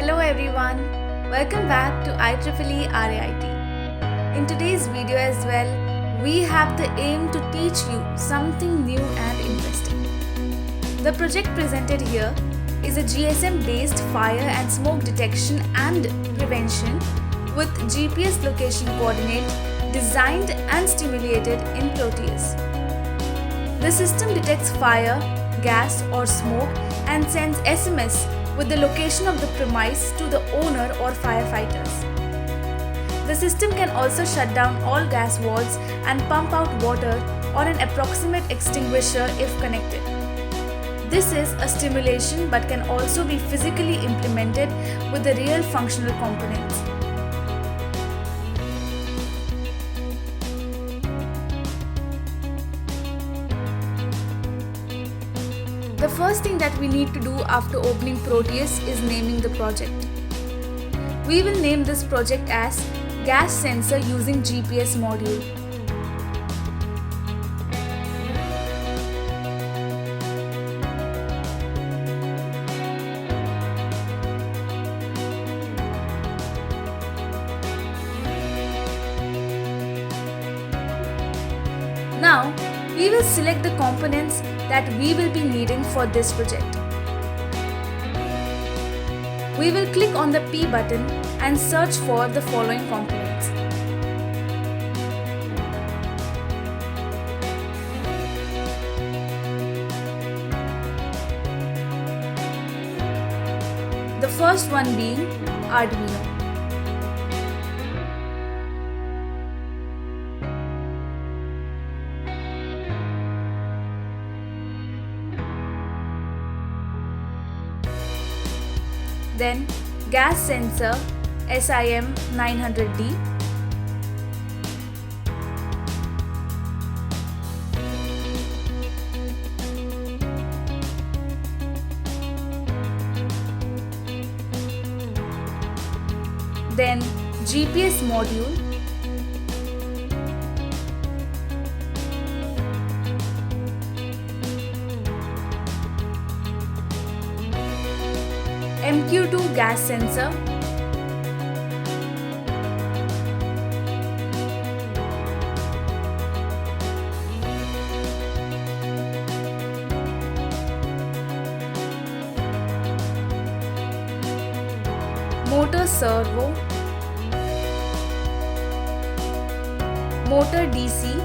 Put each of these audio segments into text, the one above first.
Hello everyone, welcome back to IEEE RAIT. In today's video as well, we have the aim to teach you something new and interesting. The project presented here is a GSM based fire and smoke detection and prevention with GPS location coordinate designed and stimulated in Proteus. The system detects fire, gas or smoke and sends SMS with the location of the premise to the owner or firefighters. The system can also shut down all gas valves and pump out water or an approximate extinguisher if connected. This is a stimulation but can also be physically implemented with the real functional components. The first thing that we need to do after opening Proteus is naming the project. We will name this project as Gas Sensor using GPS module. Now, we will select the components that we will be needing for this project. We will click on the P button and search for the following components. The first one being Arduino. Then gas sensor SIM 900D, then GPS module, MQ2 gas sensor, motor servo, motor DC,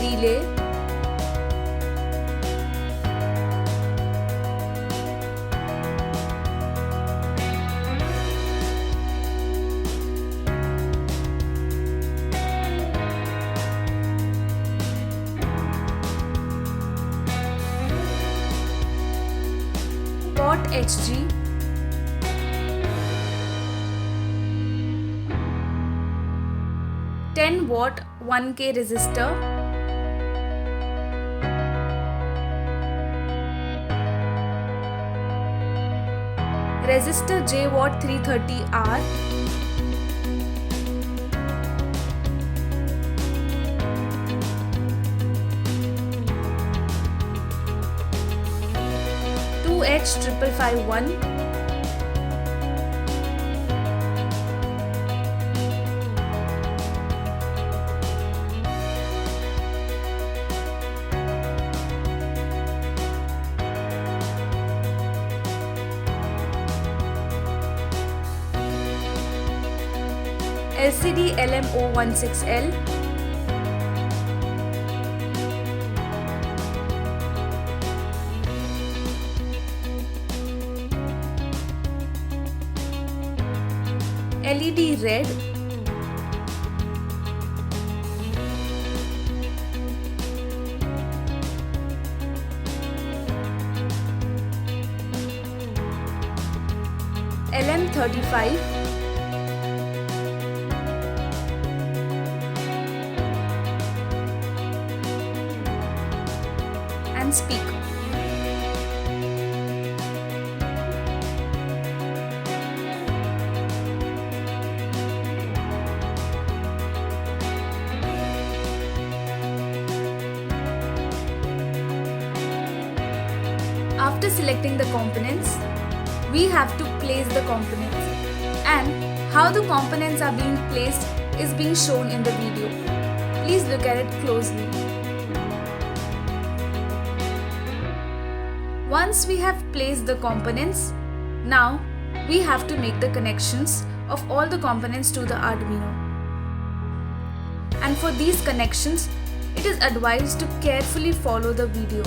relay, pot HG, (10W 1K resistor, resistor JWatt 330R, H5551, LCD LM016L, LED red, LM35, and speaker. After selecting the components, we have to place the components, and how the components are being placed is being shown in the video. Please look at it closely. Once we have placed the components, now we have to make the connections of all the components to the Arduino. And for these connections, it is advised to carefully follow the video.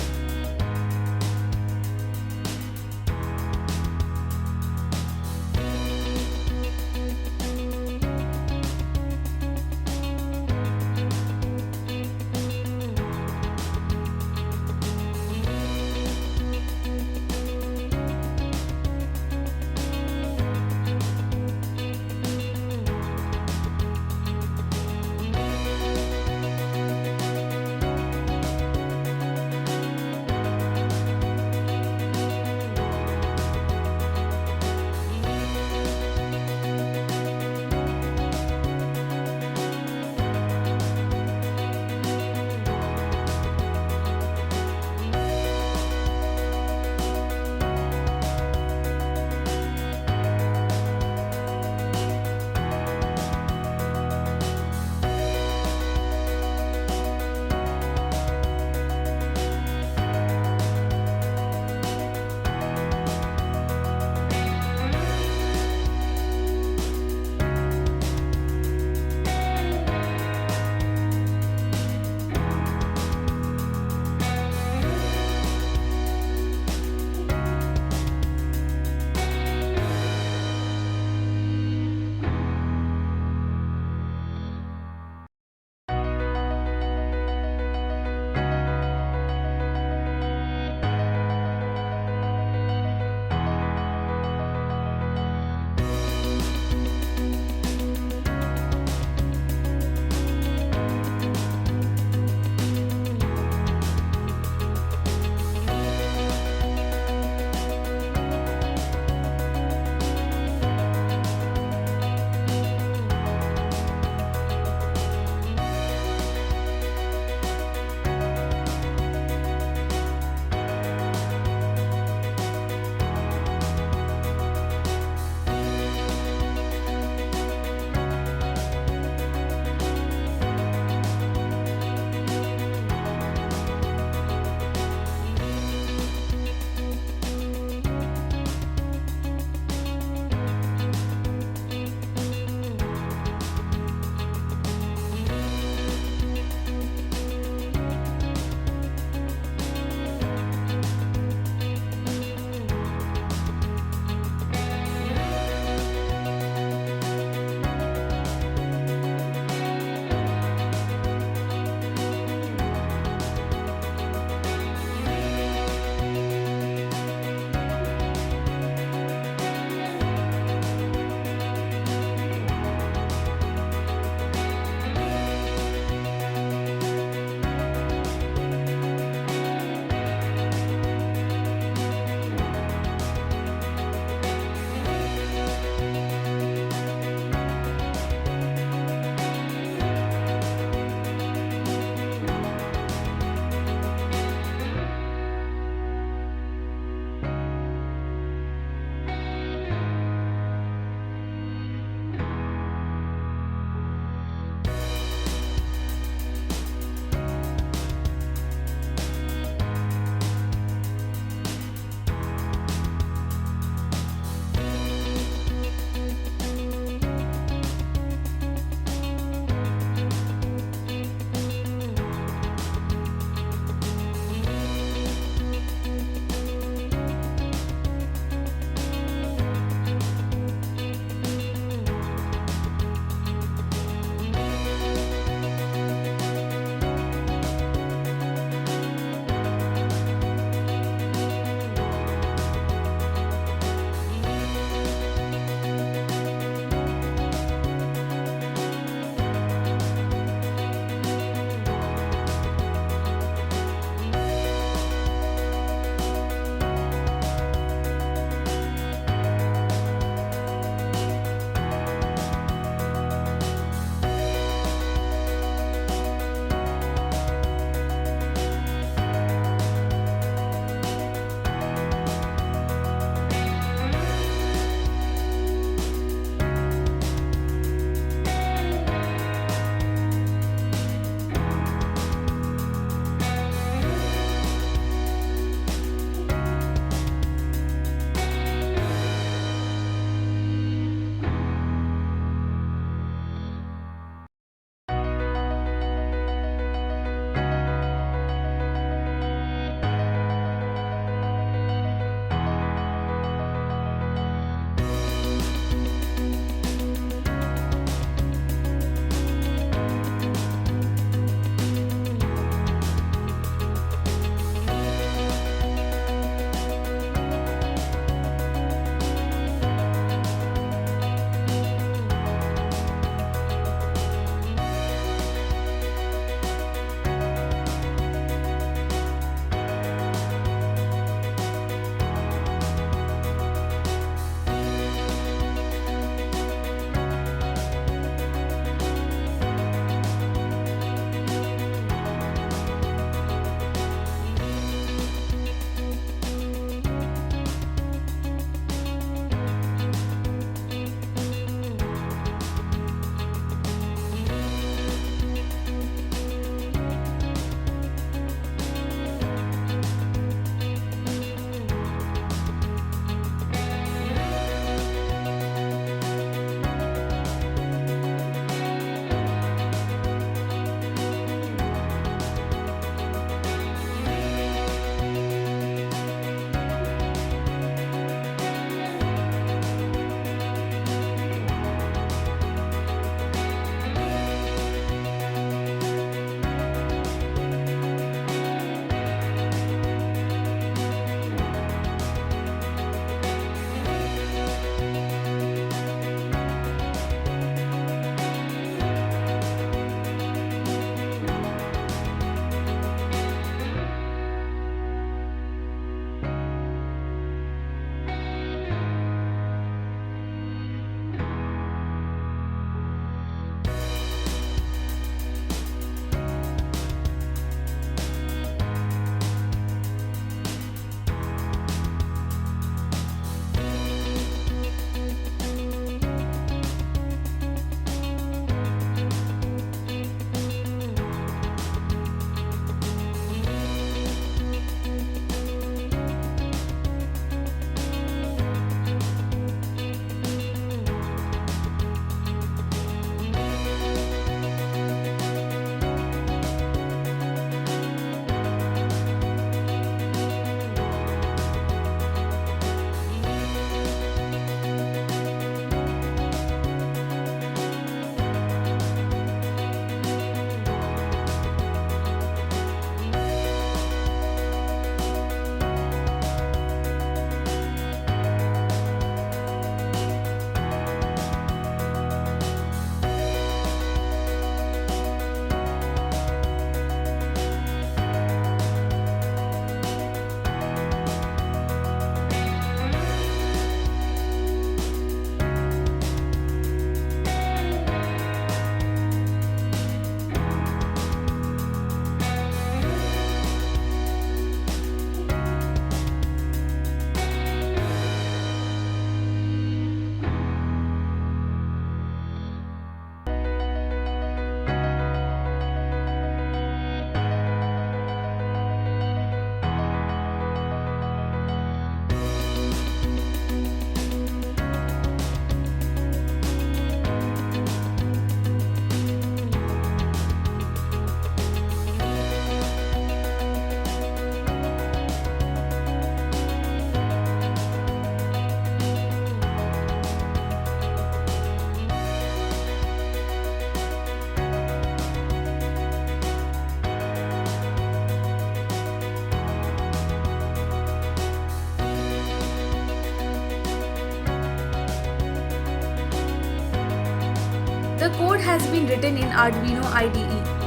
has been written in Arduino IDE.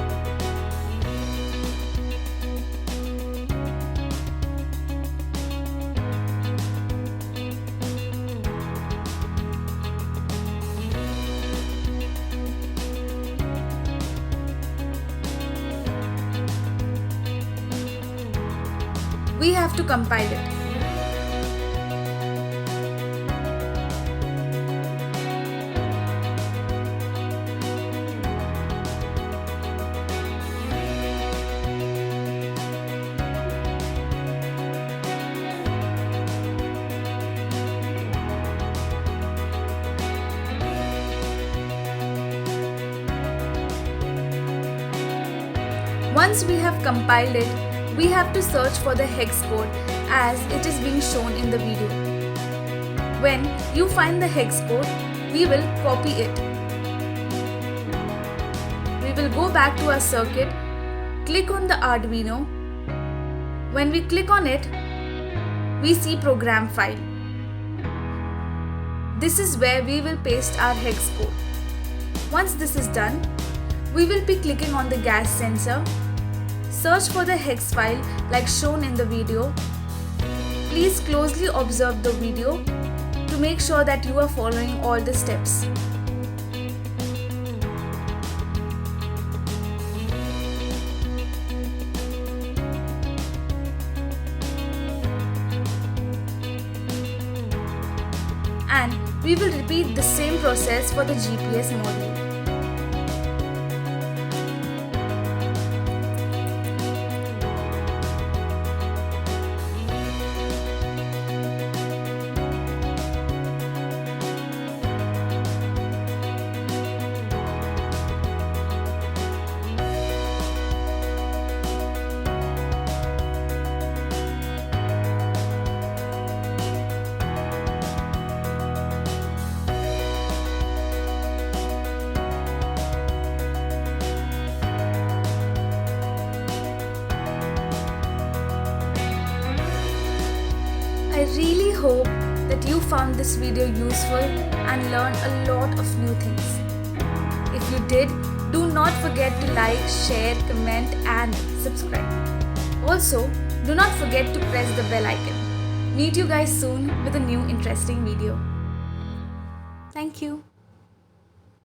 We have to compile it. Once we have compiled it, we have to search for the hex code as it is being shown in the video. When you find the hex code, we will copy it. We will go back to our circuit, click on the Arduino. When we click on it, we see program file. This is where we will paste our hex code. Once this is done, we will be clicking on the gas sensor. Search for the hex file like shown in the video. Please closely observe the video to make sure that you are following all the steps. And we will repeat the same process for the GPS module. I really hope that you found this video useful and learned a lot of new things. If you did, do not forget to like, share, comment and subscribe. Also, do not forget to press the bell icon. Meet you guys soon with a new interesting video. Thank you.